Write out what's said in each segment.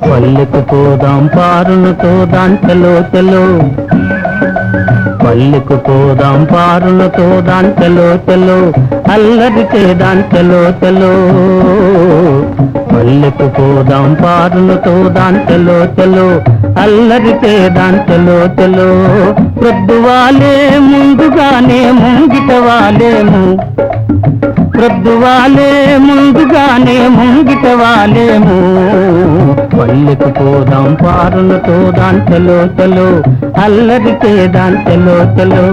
పల్లెకు పోదాం పారును తోదాం చలో చలో, పల్లెకు పోదాం పారును తోదాం చలో చలో, అల్లరి చేదాం చలో చలో. పల్లెకు పోదాం పారును తోదాం చలో చలో, అల్లరి చేదాం చలో చలో. ప్రొద్దువాలే ముందుగానే ముంగిట వాలేము, ప్రొద్దువాలే ముందుగానే ముంగిట వాలేము. పల్లెకు పోదాం పారును తోదాం చలో చలో, అల్లరి చేదాం చలో చలో.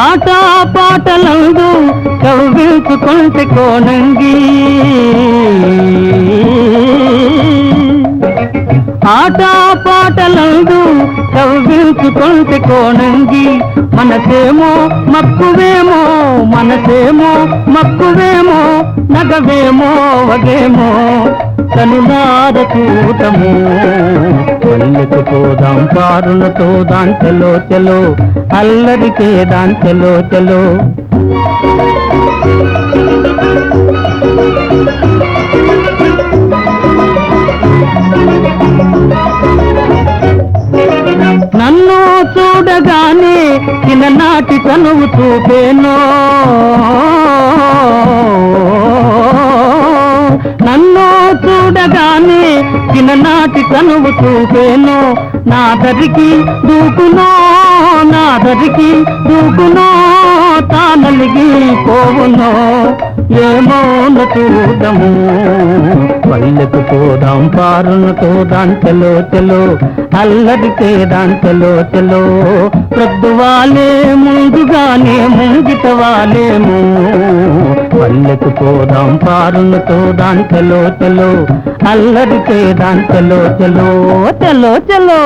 ఆట పాటలందు కవ్వించుకుంటే కోనంగి, ఆట పాటలందు కవ్వించుకుంటే కోనంగి. మనసేమో మక్కువేమో, మనసేమో మక్కువేమో, నగవేమో వగేమో కనులార చూడము. పల్లెకు పోదాం పారును తోదాం చలో చలో, అల్లరి చేదాం చలో చలో. నన్ను చూడగానే చిన్ననాటి తనువు చూపేనో, నన్ను చూడగానే చిన్ననాటి తనువు చూపేనో. నా దరికి దూకునో, నా దరికి దూకునో, తానలిగి పోవునో ఏమో చూడము. పల్లెకు పోదాం పారును తోదాం చలో చలో, అల్లరి చేదాం చలో చలో. ప్రొద్దువాలే ముందుగానే ముంగిట వాలేము, పల్లెకు పోదాం పారును తోదాం చలో చలో, అల్లరి చేదాం చలో చలో చలో చలో.